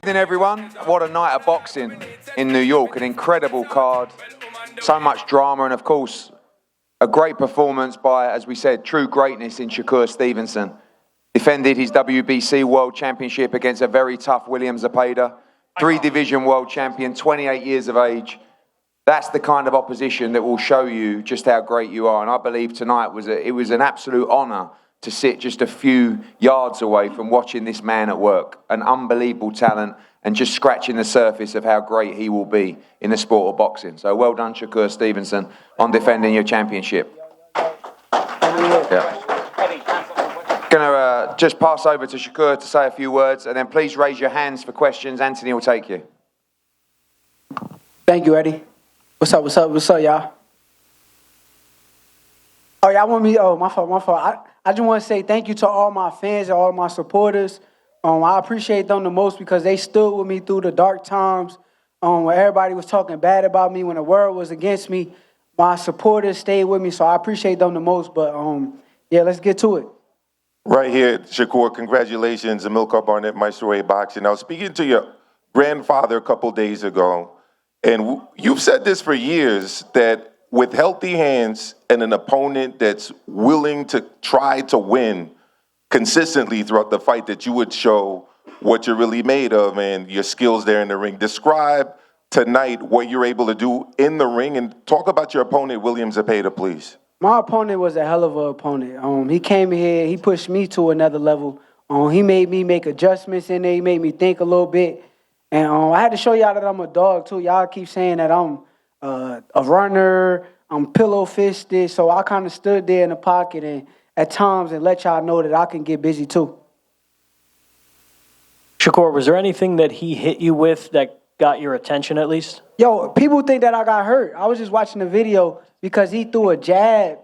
Good evening, everyone. What a night of boxing in New York. An incredible card. So much drama and, of course, a great performance by, as we said, true greatness in Shakur Stevenson. Defended his WBC World Championship against a very tough William Zepeda. 3-division world champion, 28 years of age. That's the kind of opposition that will show you just how great you are. And I believe tonight it was an absolute honour to sit just a few yards away from watching this man at work. An unbelievable talent and just scratching the surface of how great he will be in the sport of boxing. So well done, Shakur Stevenson, on defending your championship. Yeah. Gonna just pass over to Shakur to say a few words, and then please raise your hands for questions. Anthony will take you. Thank you, Eddie. What's up, y'all? Oh, y'all want me? Oh, my fault. I just want to say thank you to all my fans and all my supporters. I appreciate them the most because they stood with me through the dark times when everybody was talking bad about me, when the world was against me. My supporters stayed with me, so I appreciate them the most. But, yeah, let's get to it. Right here, Shakur, congratulations, Amilcar Barnett, Maestro Boxing. I was speaking to your grandfather a couple days ago, and you've said this for years, that with healthy hands and an opponent that's willing to try to win consistently throughout the fight, that you would show what you're really made of and your skills there in the ring. Describe tonight what you're able to do in the ring, and talk about your opponent, William Zepeda, please. My opponent was a hell of an opponent. He came here, he pushed me to another level. He made me make adjustments in there. He made me think a little bit. And I had to show y'all that I'm a dog, too. Y'all keep saying that I'm a runner, I'm pillow-fisted. So I kind of stood there in the pocket and at times and let y'all know that I can get busy, too. Shakur, was there anything that he hit you with that got your attention at least? Yo, people think that I got hurt. I was just watching the video because he threw a jab,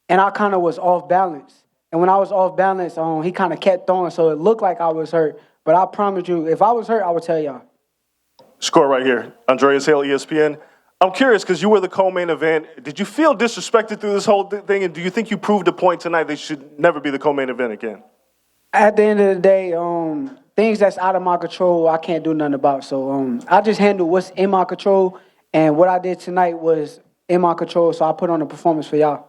and I kind of was off balance. And when I was off balance, he kind of kept throwing, so it looked like I was hurt. But I promise you, if I was hurt, I would tell y'all. Shakur right here. Andreas Hale, ESPN. I'm curious, because you were the co-main event. Did you feel disrespected through this whole thing, and do you think you proved a point tonight that you should never be the co-main event again? At the end of the day, things that's out of my control, I can't do nothing about. So I just handle what's in my control, and what I did tonight was in my control, so I put on a performance for y'all.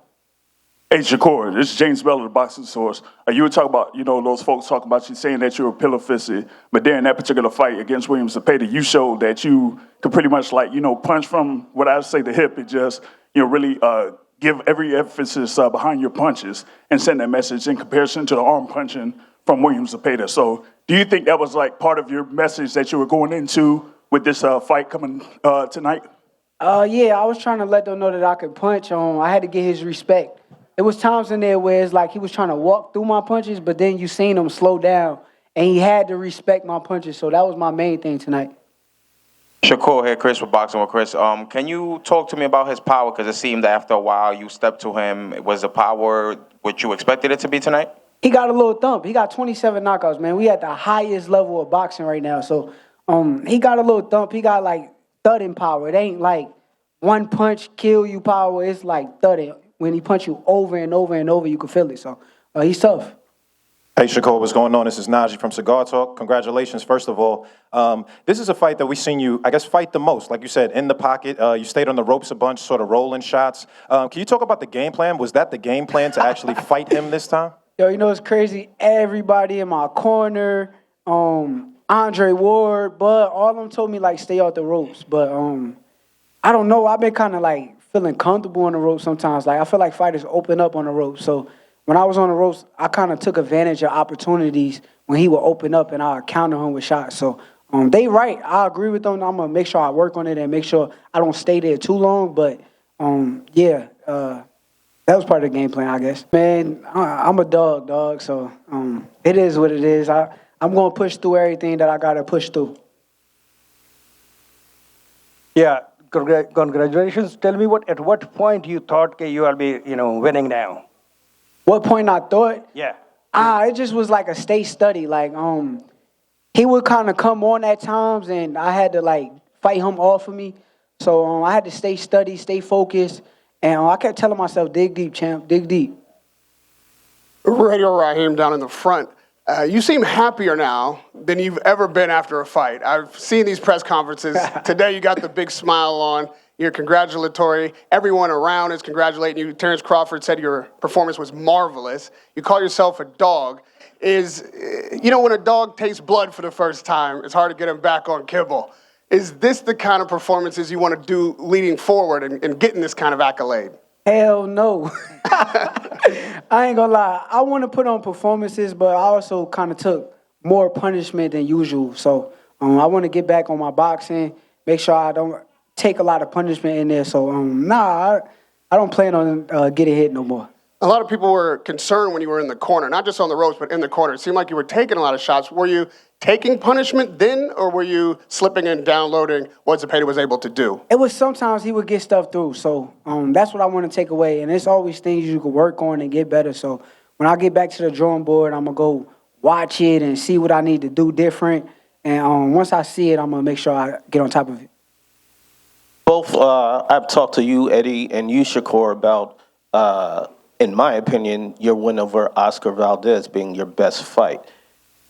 Hey, Shakur, this is James Bell of the Boxing Source. You were talking about, those folks talking about you saying that you were pillow-fisted, but during that particular fight against William Zepeda, you showed that you could pretty much, punch from what I would say the hip and just, really give every emphasis behind your punches and send that message in comparison to the arm punching from William Zepeda. So do you think that was, part of your message that you were going into with this fight coming tonight? Yeah, I was trying to let them know that I could punch. I had to get his respect. There was times in there where it's like he was trying to walk through my punches, but then you seen him slow down, and he had to respect my punches. So that was my main thing tonight. Shakur here, Chris with Boxing with Chris. Can you talk to me about his power? Because it seemed that after a while you stepped to him. Was the power what you expected it to be tonight? He got a little thump. He got 27 knockouts, man. We at the highest level of boxing right now. So he got a little thump. He got thudding power. It ain't like one punch kill you power. It's like thudding. When he punch you over and over and over, you can feel it. So he's tough. Hey, Shakur, what's going on? This is Najee from Cigar Talk. Congratulations, first of all. This is a fight that we've seen you, I guess, fight the most. Like you said, in the pocket. You stayed on the ropes a bunch, sort of rolling shots. Can you talk about the game plan? Was that the game plan to actually fight him this time? Yo, it's crazy. Everybody in my corner, Andre Ward, Bud, all of them told me, stay off the ropes. But I don't know. I've been kind of, feeling comfortable on the ropes sometimes. I feel like fighters open up on the ropes. So when I was on the ropes, I kind of took advantage of opportunities when he would open up, and I would counter him with shots. So they right. I agree with them. I'm going to make sure I work on it and make sure I don't stay there too long. But, that was part of the game plan, I guess. Man, I'm a dog. So it is what it is. I'm going to push through everything that I got to push through. Yeah. Congratulations. Tell me at what point you thought you will be, winning now? What point I thought? Yeah. It just was like a state study. He would kind of come on at times, and I had to fight him off of me. So I had to stay steady, stay focused, and I kept telling myself, dig deep, champ, dig deep. Radio Raheem down in the front. You seem happier now than you've ever been after a fight. I've seen these press conferences. Today you got the big smile on. You're congratulatory. Everyone around is congratulating you. Terrence Crawford said your performance was marvelous. You call yourself a dog. When a dog tastes blood for the first time, it's hard to get him back on kibble. Is this the kind of performances you want to do leading forward and getting this kind of accolade? Hell no. I ain't gonna lie. I want to put on performances, but I also kind of took more punishment than usual. So I want to get back on my boxing, make sure I don't take a lot of punishment in there. So I don't plan on getting hit no more. A lot of people were concerned when you were in the corner, not just on the ropes, but in the corner. It seemed like you were taking a lot of shots. Were you taking punishment then, or were you slipping and downloading what Zepeda was able to do? It was sometimes he would get stuff through. So that's what I want to take away. And it's always things you can work on and get better. So when I get back to the drawing board, I'm going to go watch it and see what I need to do different. And once I see it, I'm going to make sure I get on top of it. Both, I've talked to you, Eddie, and you, Shakur, about, in my opinion, your win over Oscar Valdez being your best fight.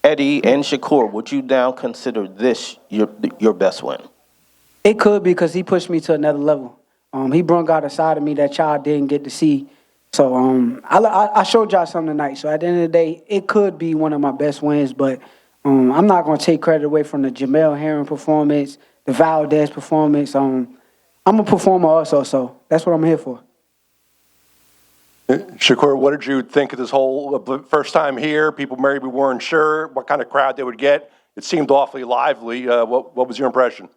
Eddie and Shakur, would you now consider this your best win? It could be because he pushed me to another level. He brought out a side of me that y'all didn't get to see. So I showed y'all something tonight. So at the end of the day, it could be one of my best wins, but I'm not going to take credit away from the Jamel Herring performance, the Valdez performance. I'm a performer also, so that's what I'm here for. Shakur, what did you think of this whole first time here? People maybe weren't sure what kind of crowd they would get. It seemed awfully lively. What was your impression?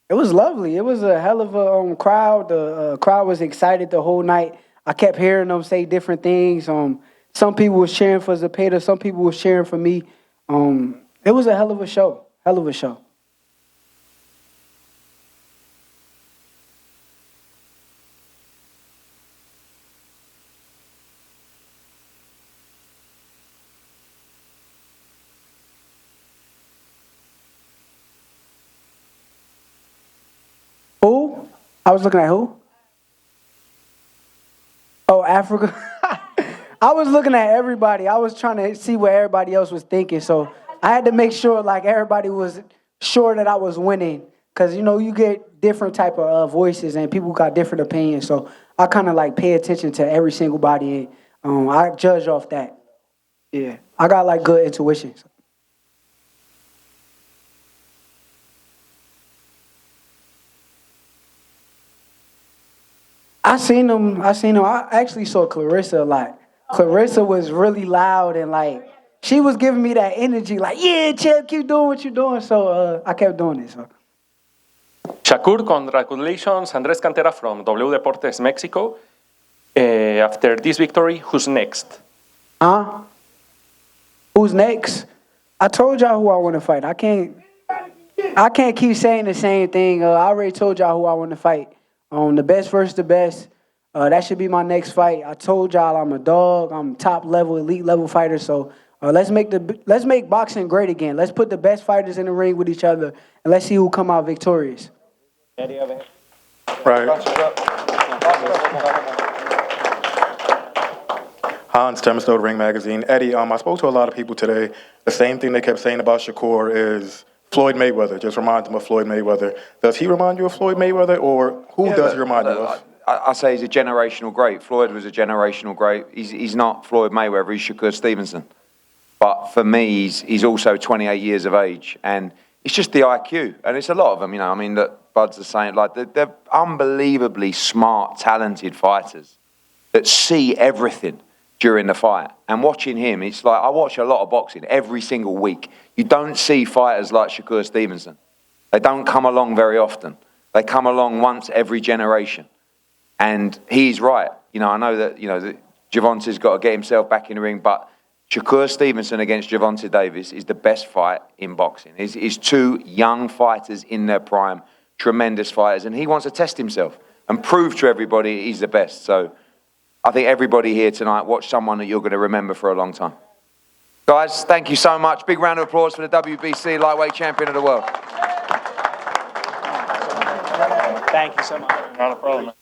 It was lovely. It was a hell of a crowd. The crowd was excited the whole night. I kept hearing them say different things. Some people was cheering for Zepeda. Some people was cheering for me. It was a hell of a show. Hell of a show. Who? I was looking at who? Oh, Africa. I was looking at everybody. I was trying to see what everybody else was thinking. So I had to make sure like everybody was sure that I was winning. Because, you get different type of voices and people got different opinions. So I kind of like pay attention to every single body. And I judge off that. Yeah. I got like good intuition. I seen them. I actually saw Clarissa a lot. Clarissa was really loud and like, she was giving me that energy like, yeah, Chip, keep doing what you're doing. So I kept doing it. So. Shakur, congratulations. Andrés Cantera from W Deportes Mexico. After this victory, who's next? Who's next? I told y'all who I want to fight. I can't keep saying the same thing. I already told y'all who I want to fight. The best versus the best. That should be my next fight. I told y'all I'm a dog. I'm top level, elite level fighter. So let's make boxing great again. Let's put the best fighters in the ring with each other, and let's see who come out victorious. Eddie, over here. Right. Hans Temstel, Ring Magazine. Eddie, I spoke to a lot of people today. The same thing they kept saying about Shakur is Floyd Mayweather. Just reminds them of Floyd Mayweather. Does he remind you of Floyd Mayweather, or who does he remind you of? I say he's a generational great. Floyd was a generational great. He's not Floyd Mayweather, he's Shakur Stevenson. But for me, he's also 28 years of age. And it's just the IQ. And it's a lot of them, that Bud's are saying, like, they're unbelievably smart, talented fighters that see everything during the fight. And watching him, it's like, I watch a lot of boxing every single week. You don't see fighters like Shakur Stevenson. They don't come along very often. They come along once every generation. And he's right. I know that, that Gervonta's got to get himself back in the ring, but Shakur Stevenson against Gervonta Davis is the best fight in boxing. He's two young fighters in their prime, tremendous fighters, and he wants to test himself and prove to everybody he's the best. So I think everybody here tonight watch someone that you're going to remember for a long time. Guys, thank you so much. Big round of applause for the WBC lightweight champion of the world. Thank you so much. Not a problem.